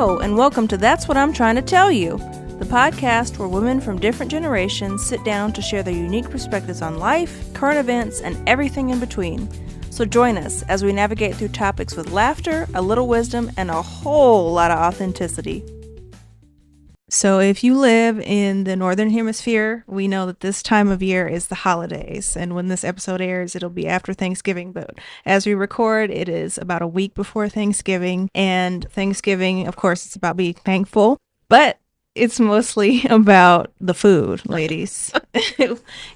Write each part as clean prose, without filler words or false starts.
Hello, and welcome to That's What I'm Trying to Tell You, the podcast where women from different generations sit down to share their unique perspectives on life, current events, and everything in between. So join us as we navigate through topics with laughter, a little wisdom, and a whole lot of authenticity. So if you live in the Northern Hemisphere, we know that this time of year is the holidays. And when this episode airs, it'll be after Thanksgiving. But as we record, it is about a week before Thanksgiving. And Thanksgiving, of course, it's about being thankful. But it's mostly about the food, ladies.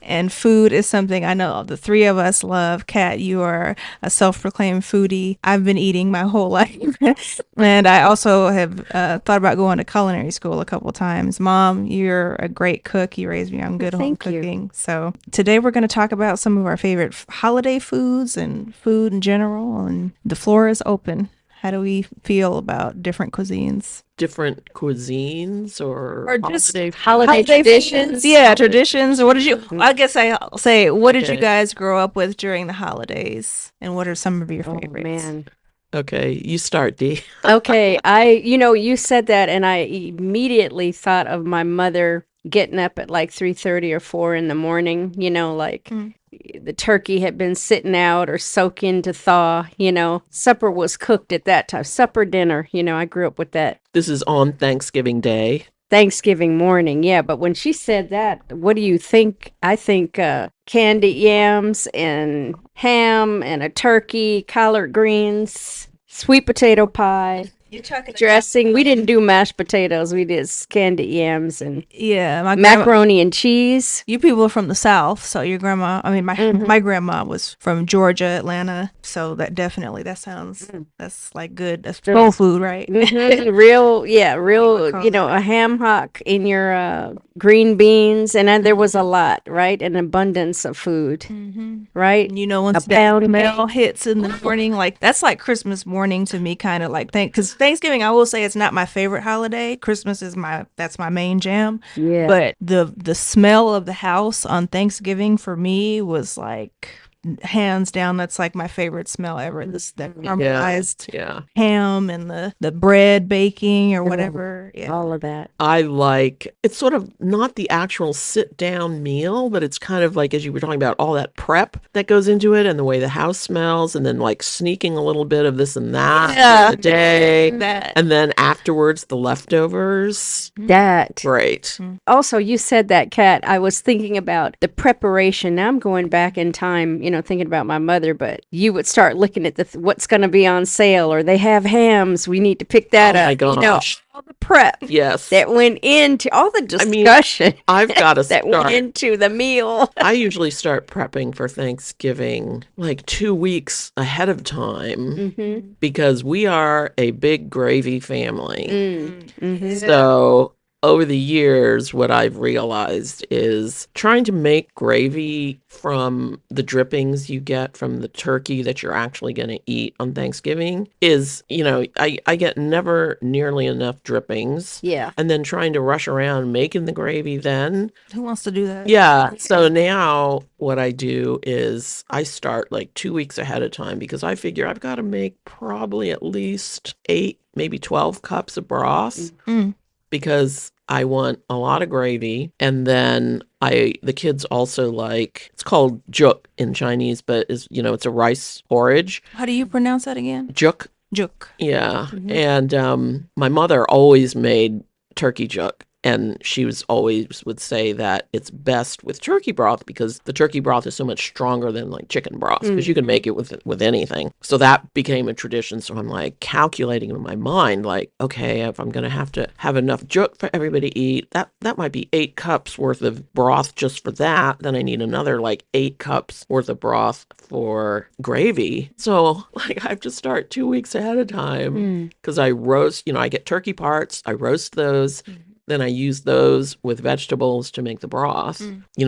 And food is something I know the three of us love. Kat, you are a self-proclaimed foodie. I've been eating my whole life. And I also have thought about going to culinary school a couple times. Mom, you're a great cook. You raised me on good home cooking. So today we're going to talk about some of our favorite holiday foods and food in general. And the floor is open. How do we feel about different cuisines? Different cuisines or just holiday traditions? Yeah, traditions. What did you, I guess I'll say, what did you guys grow up with during the holidays? And what are some of your favorites? Oh, man. Okay, you start, Dee. Okay, you said that and I immediately thought of my mother getting up at like 3:30 or 4 in the morning, the turkey had been sitting out or soaking to thaw, supper was cooked at that time, supper, dinner, I grew up with that. This is on Thanksgiving Day. Thanksgiving morning, yeah, but when she said that, what do you think? I think candied yams and ham and a turkey, collard greens, sweet potato pie. Dressing. We didn't do mashed potatoes. We did candied yams and macaroni and cheese. You people are from the South, so your grandma, my grandma was from Georgia, Atlanta, so that sounds, that's like good. That's soul food, right? Real, a ham hock in your green beans, and then there was a lot, right? An abundance of food, right? Once that smell hits in the morning, like that's like Christmas morning to me, kind of like because Thanksgiving, I will say it's not my favorite holiday. Christmas is that's my main jam. Yeah. But the smell of the house on Thanksgiving for me was like hands down, that's like my favorite smell ever. That caramelized ham and the bread baking or whatever. Yeah. All of that. I like, it's sort of not the actual sit down meal, but it's kind of like, as you were talking about, all that prep that goes into it and the way the house smells, and then like sneaking a little bit of this and that in the day. And then afterwards, the leftovers. That. Great. Also, you said that, Kat. I was thinking about the preparation. Now I'm going back in time, thinking about my mother, but you would start looking at what's going to be on sale, or they have hams. We need to pick that up. My gosh. All the prep. Yes. That went into all the discussion. I've got to that went into the meal. I usually start prepping for Thanksgiving like 2 weeks ahead of time because we are a big gravy family. So over the years, what I've realized is trying to make gravy from the drippings you get from the turkey that you're actually going to eat on Thanksgiving is, I get never nearly enough drippings. Yeah. And then trying to rush around making the gravy then. Who wants to do that? Yeah. So now what I do is I start like 2 weeks ahead of time because I figure I've got to make probably at least 8, maybe 12 cups of broth. Because I want a lot of gravy, and then the kids also like, it's called juk in Chinese, but it's a rice porridge. How do you pronounce that again? Juk. Juk. Yeah. And my mother always made turkey juk. And she always would say that it's best with turkey broth because the turkey broth is so much stronger than like chicken broth because you can make it with anything. So that became a tradition. So I'm like calculating in my mind, like, okay, if I'm going to have enough juk for everybody to eat, that might be 8 cups worth of broth just for that. Then I need another like 8 cups worth of broth for gravy. So like I have to start 2 weeks ahead of time because I roast, I get turkey parts, I roast those. then I use those with vegetables to make the broth.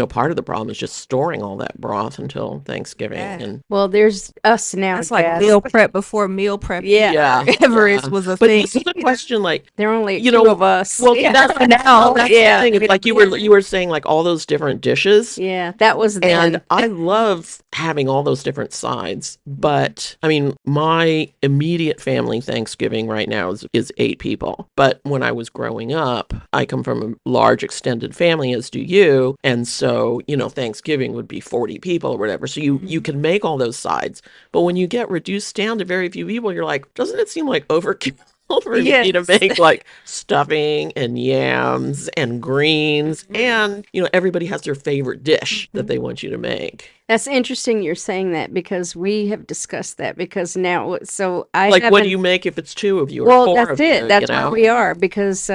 Part of the problem is just storing all that broth until Thanksgiving. Yeah. And Well, there's us now. That's like Jess. meal prep before meal prep. Yeah. Ever was a but thing. this is a question like, There are only You two know, of us. well, that's now. that's Yeah. the thing. Like you were saying, like all those different dishes. Yeah, that was then. And I love having all those different sides. But I mean, my immediate family Thanksgiving right now is 8 people. But when I was growing up, I come from a large extended family, as do you. And so, Thanksgiving would be 40 people or whatever. So you can make all those sides. But when you get reduced down to very few people, you're like, doesn't it seem like overkill? For me to make like stuffing and yams and greens, and everybody has their favorite dish that they want you to make. That's interesting you're saying that, because we have discussed that, because now, so I Like, what do haven't- you make if it's 2 of you or Well, 4 that's of it. you? That's where we are, because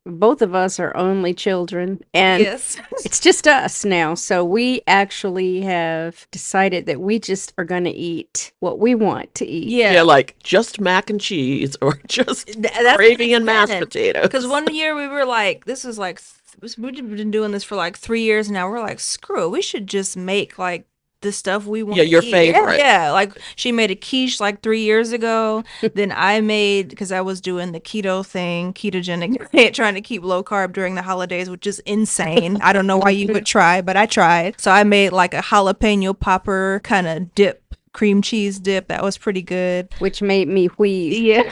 both of us are only children, and Yes. it's just us now. So we actually have decided that we just are going to eat what we want to eat. Yeah, like just mac and cheese or just That's gravy and mashed potatoes. Because one year we were like, we've been doing this for like 3 years now. We're like, screw it. We should just make like the stuff we want. Yeah, your to eat. favorite. Yeah, like she made a quiche like 3 years ago. Then I made, because I was doing the keto thing, ketogenic diet, trying to keep low carb during the holidays, which is insane. I don't know why you would try, but I tried. So I made like a jalapeno popper kind of dip, cream cheese dip. That was pretty good. Which made me wheeze. Yeah.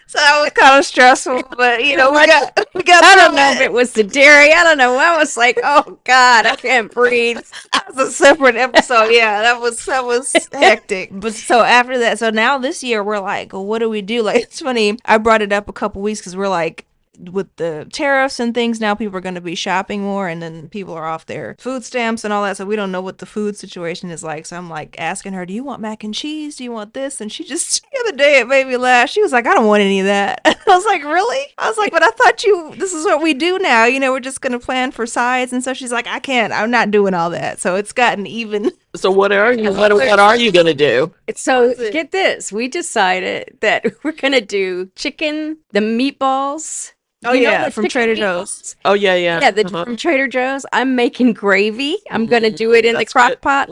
So that was kind of stressful, but we got. I don't know if it was the dairy. I don't know. I was like, oh God, I can't breathe. That was a separate episode. Yeah, that was hectic. But so after that, so now this year we're like, well, what do we do? Like, it's funny. I brought it up a couple weeks because we're like, with the tariffs and things, now people are going to be shopping more, and then people are off their food stamps and all that, so we don't know what the food situation is like. So I'm like asking her, do you want mac and cheese? Do you want this? And she just, the other day, it made me laugh. She was like, I don't want any of that. I was like, really? I was like, but I thought this is what we do now. We're just going to plan for sides and stuff. She's like, I can't. I'm not doing all that. So it's gotten even. So what are you going to do? So get this. We decided that we're going to do chicken, the meatballs. Oh, yeah, from Trader Joe's. Oh, yeah. Yeah, from Trader Joe's. I'm making gravy. I'm going to do it in the crock pot,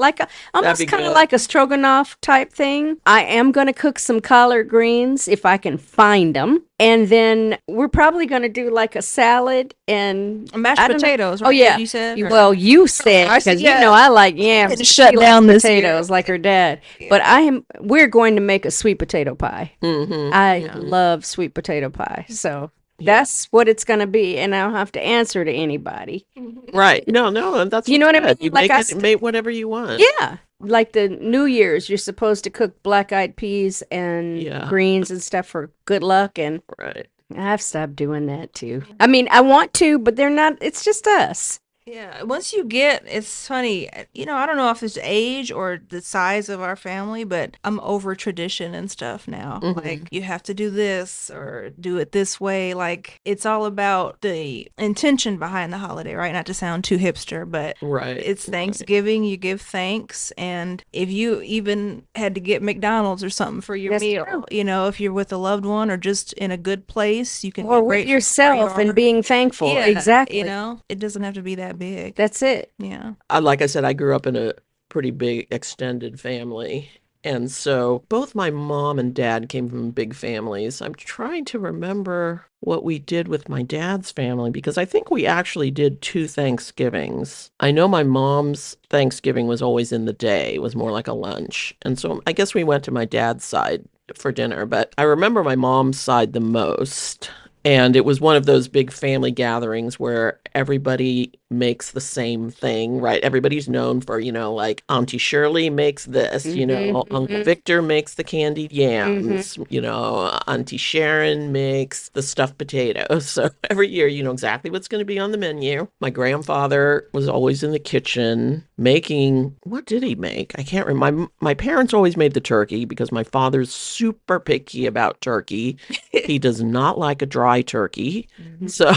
almost kind of like a stroganoff type thing. I am going to cook some collard greens if I can find them. And then we're probably going to do like a salad and mashed potatoes. Right? Oh, yeah. You said? Well, you said, because I like yams. And shut down this potatoes like her dad. Yeah. But we're going to make a sweet potato pie. Mm-hmm. I love sweet potato pie. So that's what it's going to be, and I don't have to answer to anybody. Right. No, that's what I mean? You like make whatever you want. Yeah. Like the New Year's, you're supposed to cook black-eyed peas and greens and stuff for good luck, and right. I've stopped doing that too. I mean, I want to, but they're not. It's just us. Yeah, once you get, it's funny, I don't know if it's age or the size of our family, but I'm over tradition and stuff now. Mm-hmm. Like, you have to do this or do it this way. Like, it's all about the intention behind the holiday, right? Not to sound too hipster, but it's Thanksgiving, you give thanks, and if you even had to get McDonald's or something for your meal, true. If you're with a loved one or just in a good place, you can or with yourself and being thankful. Yeah, exactly. It doesn't have to be that big. That's it. Yeah. Like I said, I grew up in a pretty big extended family. And so both my mom and dad came from big families. I'm trying to remember what we did with my dad's family, because I think we actually did 2 Thanksgivings. I know my mom's Thanksgiving was always in the day. It was more like a lunch. And so I guess we went to my dad's side for dinner. But I remember my mom's side the most. And it was one of those big family gatherings where everybody makes the same thing, right? Everybody's known for, like Auntie Shirley makes this, Uncle Victor makes the candied yams, Auntie Sharon makes the stuffed potatoes. So every year, you know exactly what's going to be on the menu. My grandfather was always in the kitchen making, what did he make? I can't remember. My parents always made the turkey because my father's super picky about turkey. He does not like a dry turkey. So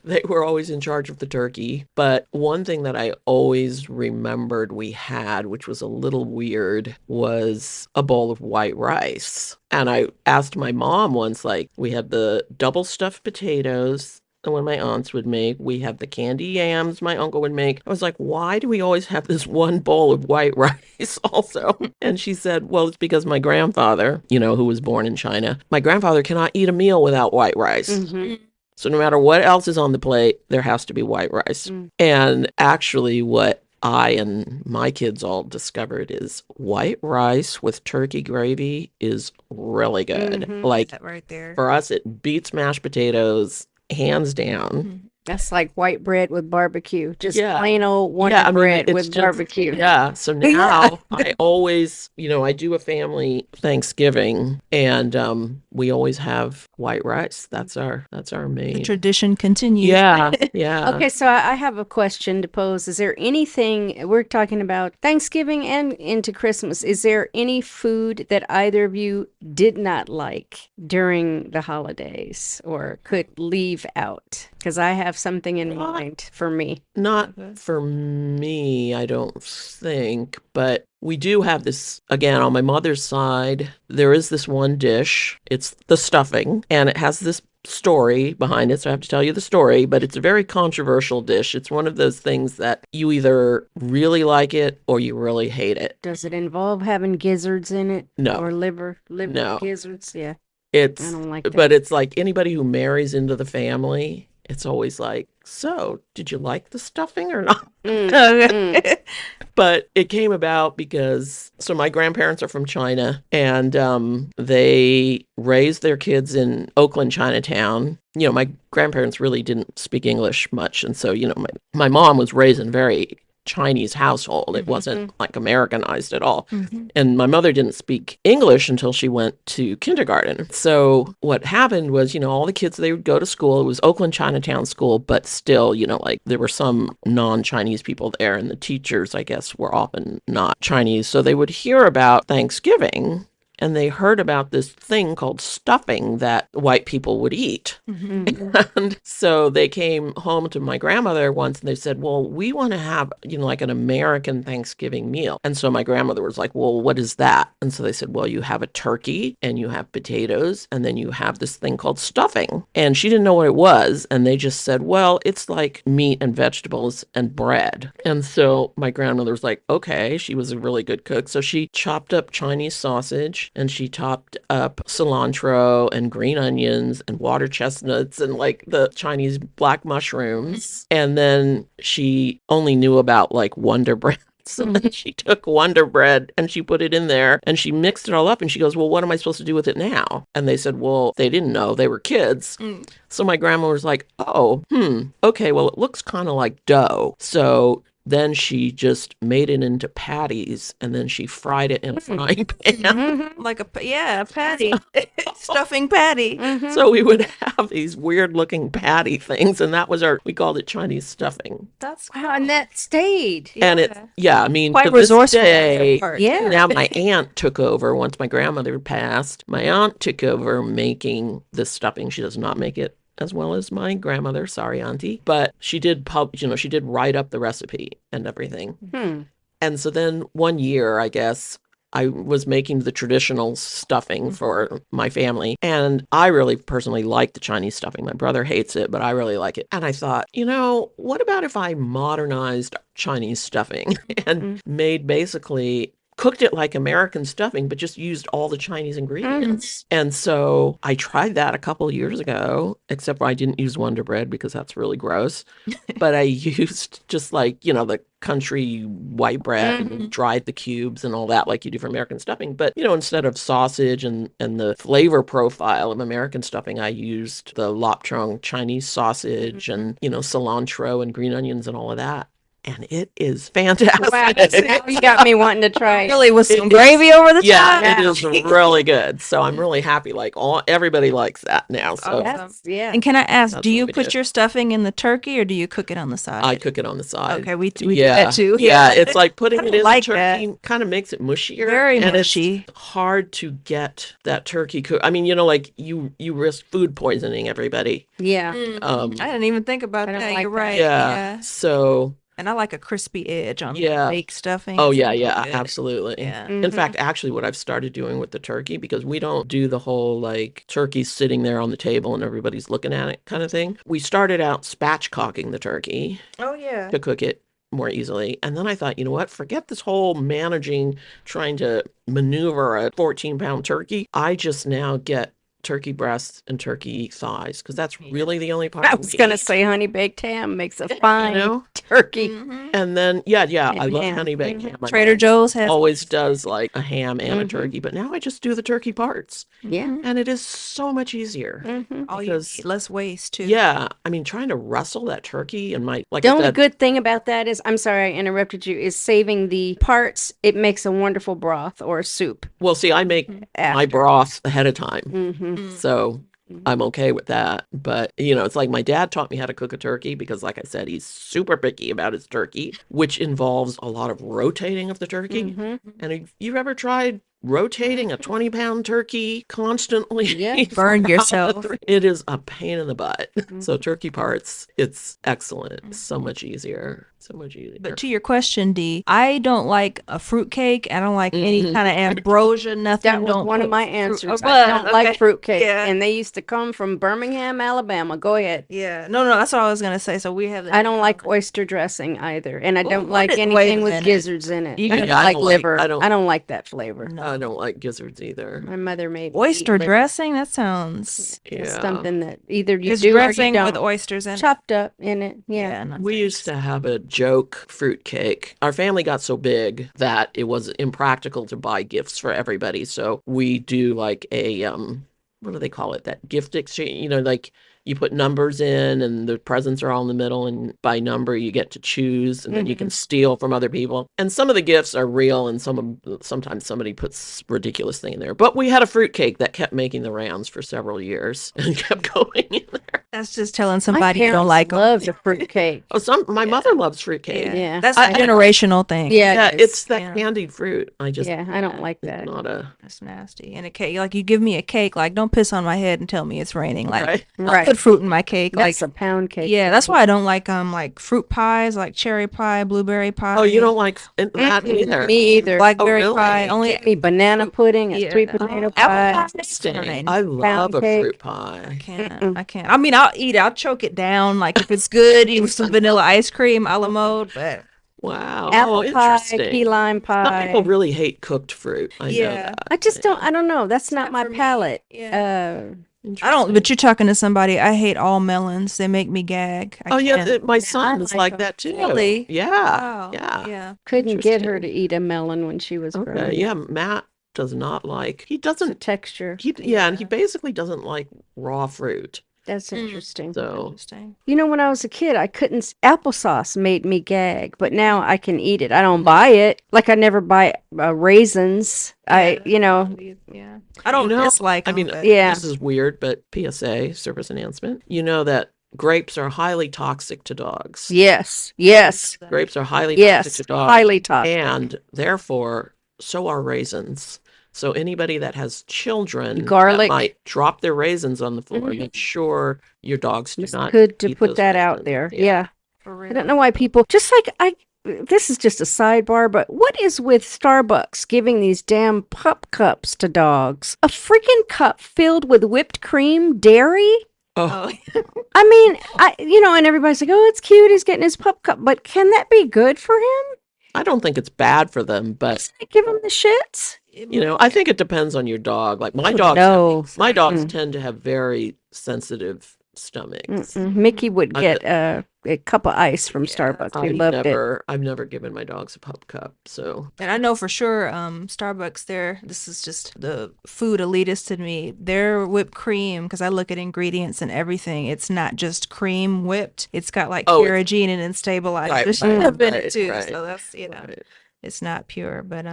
they were always in charge of the turkey. turkey. But one thing that I always remembered we had, which was a little weird, was a bowl of white rice. And I asked my mom once, like, we had the double stuffed potatoes when my aunts would make. We have the candy yams my uncle would make. I was like, why do we always have this one bowl of white rice also? And she said, well, it's because my grandfather, who was born in China, my grandfather cannot eat a meal without white rice. Mm-hmm. So no matter what else is on the plate, there has to be white rice. And actually what I and my kids all discovered is white rice with turkey gravy is really good. Like, That right there. for us, it beats mashed potatoes hands down. That's like white bread with barbecue. Just Yeah. plain old Wonder Yeah, I mean, bread it's with just- barbecue. Yeah. So now I always, I do a family Thanksgiving, and we always have white rice. That's our The main. tradition continues. Yeah. Yeah. Okay, so I have a question to pose. Is there anything, we're talking about Thanksgiving and into Christmas, is there any food that either of you did not like during the holidays or could leave out? Because I have something in mind for me. Not for me, I don't think, but we do have this, again, on my mother's side, there is this one dish. It's the stuffing, and it has this story behind it, so I have to tell you the story, but it's a very controversial dish. It's one of those things that you either really like it or you really hate it. Does it involve having gizzards in it? No. Or liver No. gizzards? Yeah, It's, I don't like that. but it's like anybody who marries into the family, it's always like, so did you like the stuffing or not? But it came about because, so my grandparents are from China, and they raised their kids in Oakland, Chinatown. My grandparents really didn't speak English much. And so, my mom was raised in a very Chinese household. It wasn't like Americanized at all. And my mother didn't speak English until she went to kindergarten. So what happened was, all the kids, they would go to school. It was Oakland Chinatown School, but still, like there were some non-Chinese people there, and the teachers, I guess, were often not Chinese. So they would hear about Thanksgiving, and they heard about this thing called stuffing that white people would eat. And so they came home to my grandmother once and they said, well, we want to have, like an American Thanksgiving meal. And so my grandmother was like, well, what is that? And so they said, well, you have a turkey and you have potatoes and then you have this thing called stuffing. And she didn't know what it was. And they just said, well, it's like meat and vegetables and bread. And so my grandmother was like, okay, she was a really good cook. So she chopped up Chinese sausage and she chopped up cilantro and green onions and water chestnuts and like the Chinese black mushrooms. And then she only knew about like Wonder Bread. So then she took Wonder Bread and she put it in there and she mixed it all up and she goes, well, what am I supposed to do with it now? And they said, well, they didn't know. They were kids. So my grandma was like, oh, okay, well, it looks kind of like dough. So then she just made it into patties and then she fried it in a frying pan. Like a patty. Stuffing patty. So we would have these weird looking patty things, and that was we called it Chinese stuffing. That's Wow, and that stayed. And it, I mean, quite to this resourceful on their day, part. Yeah. now my aunt took over once my grandmother passed. My aunt took over making the stuffing. She does not make it as well as my grandmother. Sorry, Auntie. But she did she did write up the recipe and everything. And so then one year, I guess, I was making the traditional stuffing for my family. And I really personally like the Chinese stuffing. My brother hates it, but I really like it. And I thought, what about if I modernized Chinese stuffing and made basically cooked it like American stuffing, but just used all the Chinese ingredients. And so I tried that a couple of years ago, except for I didn't use Wonder Bread because that's really gross. But I used just like, the country white bread and dried the cubes and all that like you do for American stuffing. But, instead of sausage and the flavor profile of American stuffing, I used the lap chung Chinese sausage and, cilantro and green onions and all of that. and it is fantastic. Wow, now you got me wanting to try it. Really, with some It- gravy over the top. Yeah, it is really good. So I'm really happy. Like everybody likes that now. So That's, yeah. And can I ask, That's do you what we put do. your stuffing in the turkey or do you cook it on the side? I cook it on the side. Okay, we do Yeah, that too. yeah. It's like putting I it don't in like the that. turkey kind of makes it mushier. Very and mushy. It's hard to get that turkey cook. I mean, like you risk food poisoning everybody. Yeah. Um, I didn't even think about I don't that. like You're that. right. yeah. So And I like a crispy edge on Yeah. the baked stuffing. Oh It's yeah, really yeah, good. absolutely. Yeah. In fact, actually what I've started doing with the turkey, because we don't do the whole like turkey sitting there on the table and everybody's looking at it kind of thing. We started out spatchcocking the turkey Oh yeah. to cook it more easily. And then I thought, you know what? Forget this whole managing, trying to maneuver a 14-pound turkey. I just now get turkey breasts and turkey thighs because that's really the only part I we was going to eat, say honey baked ham makes a fine you know? turkey. And then, yeah, I And love ham. honey baked ham. My Trader mom Joe's has always does like a ham and a Mhm. turkey, but now I just do the turkey parts, Yeah. and it is so much easier. all you because- need, less waste too. Yeah, I mean, trying to wrestle that turkey and like The I only said, good thing about that is, I'm sorry I interrupted you, is saving the parts. It makes a wonderful broth or a soup well, see, I make my after. broth ahead of time, Mm-hmm. so I'm okay with that. But it's like my dad taught me how to cook a turkey because, like I said, he's super picky about his turkey, which involves a lot of rotating of the turkey. Mm-hmm. And have you ever tried rotating a 20-pound turkey constantly? Yeah. Burn yourself. It is a pain in the butt. Mm-hmm. So turkey parts, it's excellent. So much easier. So much easier. But to your question, Dee, I don't like a fruit cake. I don't like any Mhm. kind of ambrosia, nothing. That was Don't one of put my fruit- answers. Oh, I don't okay. like fruitcake. Yeah. And they used to come from Birmingham, Alabama. Go ahead. Yeah, no, that's what I was gonna say. So we have. I don't like oyster dressing either. And I Well, don't what like is- wait a anything with minute. gizzards in it. You I can- don't Yeah, I like don't like- liver. I don't- I don't like that flavor. No. I don't like gizzards either. My mother made me Oyster eat liver. dressing. That sounds. It's Yeah. something that either you It's do or you dressing don't. with oysters in it. Chopped up in it. Yeah. not We very used to have a joke fruit cake. Our family got so big that it was impractical to buy gifts for everybody. So we do like a what do they call it? That gift exchange, like you put numbers in and the presents are all in the middle, and by number you get to choose, and then you can steal from other people. And some of the gifts are real, and sometimes somebody puts ridiculous thing in there. But we had a fruit cake that kept making the rounds for several years and kept going in there. That's just telling My somebody you don't parents like 'em. love the fruitcake. Oh, my mother loves fruit cake. Yeah. Yeah. That's a generational thing. Yeah, Yeah, it is. it's that Yeah. candied fruit. I just Yeah, I don't like that. not a That's nasty. And a cake, like you give me a cake, like don't piss on my head and tell me it's raining. Like right. I'll Right. put fruit in my cake. That's Like a pound cake. yeah, that's why I don't like fruit pies, like cherry pie, blueberry pie. Oh, you don't like that Mm-mm, either. Me either. blackberry really? pie. Only Get me banana pudding, a Yeah. sweet potato Apple pie. pie. Interesting. I love a cake. fruit I pie. can't. I can't. I mean, I'll eat it. I'll choke it down. Like if it's good, eat with some vanilla ice cream, a la mode. But Wow. Apple Oh, pie, interesting. key lime Some pie. people really hate cooked fruit. I know Yeah. that. I just don't. I don't know. That's not my for me. palate. Yeah. I don't. Interesting. But you're talking to somebody. I hate all melons. They make me gag. I Oh yeah, can't. my son is like like them. that too. Really? Yeah. Wow. Yeah. Yeah. Couldn't get her Interesting. to eat a melon when she was growing Okay. up. Yeah, Matt does not like. He The doesn't. texture. And he basically doesn't like raw fruit. That's interesting. So Interesting. You know, when I was a kid, I couldn't. Applesauce made me gag, but now I can eat it. I don't buy it. Like I never buy raisins. Yeah. I don't You know, dislike. I them, mean, but- Yeah. this is weird, but PSA service announcement. You know that grapes are highly toxic to dogs. Yes. Yes. Grapes are highly Yes. toxic to dogs. Highly toxic. And therefore, so are raisins. So anybody that has children Garlic. that might drop their raisins on the floor, Mhm. make sure your dogs do It's not. good to eat put those that out raisins. there. Yeah. For I real. don't know why people just like this is just a sidebar, but what is with Starbucks giving these damn pup cups to dogs? A freaking cup filled with whipped cream, dairy? Oh, Oh, I mean, and everybody's like, "Oh, it's cute. He's getting his pup cup." But can that be good for him? I don't think it's bad for them, but Doesn't it give him the shits? I think it depends on your dog. Like my Oh, dogs, no. my dogs Mm. tend to have very sensitive stomachs. Mickey would get a cup of ice from Starbucks. He loved it. I've never given my dogs a pup cup, so. And I know for sure, Starbucks, this is just the food elitist in me. Their whipped cream, because I look at ingredients and everything, it's not just cream whipped. It's got like carrageenan and stabilizers in it too. So that's, it's not pure. But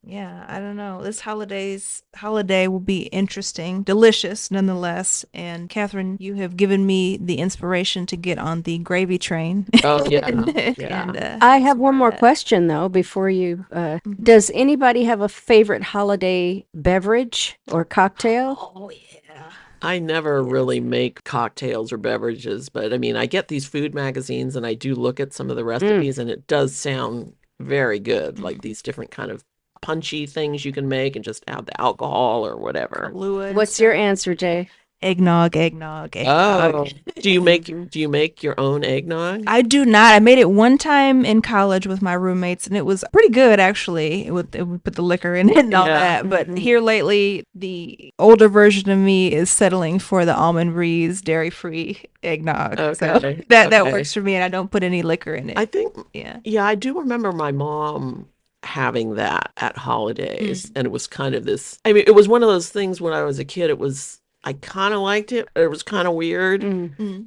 yeah, I don't know. This holiday will be interesting, delicious nonetheless. And Catherine, you have given me the inspiration to get on the gravy train. Oh yeah. And, I have one more question though before you. Does anybody have a favorite holiday beverage or cocktail? Oh yeah. I never really make cocktails or beverages, but I mean, I get these food magazines and I do look at some of the recipes and it does sound very good, like these different kind of punchy things you can make and just add the alcohol or whatever. What's your answer, Jay? Eggnog. Oh, do you make your own eggnog? I do not. I made it one time in college with my roommates, and it was pretty good actually. It would put the liquor in it and all that. But here lately, the older version of me is settling for the Almond Breeze dairy-free eggnog. Okay. So that works for me, and I don't put any liquor in it. I think. Yeah, I do remember my mom having that at holidays, and it was kind of this. I mean, it was one of those things when I was a kid. I kind of liked it. It was kind of weird.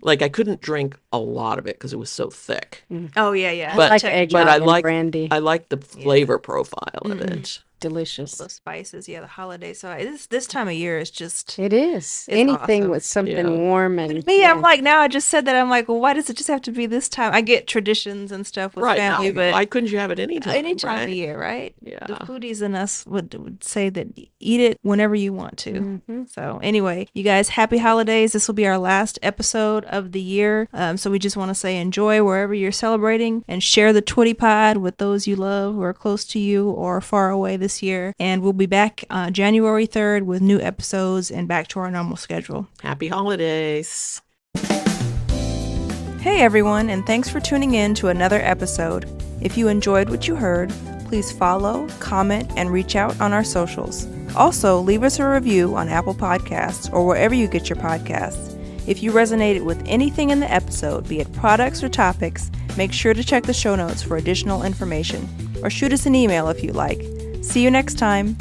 Like I couldn't drink a lot of it because it was so thick. Oh yeah. But I like brandy. I like the flavor profile of it. Delicious. The spices, the holiday. So this time of year is just. It is. Anything awesome. with something warm and. Me, I'm like, now I just said that. I'm like, well, why does it just have to be this time? I get traditions and stuff with family, but why couldn't you have it anytime? Any time of year, right? Yeah. The foodies in us would say that eat it whenever you want to. So anyway, you guys, happy holidays. This will be our last episode of the year. So we just want to say enjoy wherever you're celebrating and share the Twitty Pod with those you love who are close to you or far away this year. And we'll be back January 3rd with new episodes and back to our normal schedule. Happy holidays. Hey everyone, and thanks for tuning in to another episode. If you enjoyed what you heard, please follow, comment, and reach out on our socials. Also, leave us a review on Apple Podcasts or wherever you get your podcasts. If you resonated with anything in the episode, be it products or topics, make sure to check the show notes for additional information, or shoot us an email if you like. See you next time.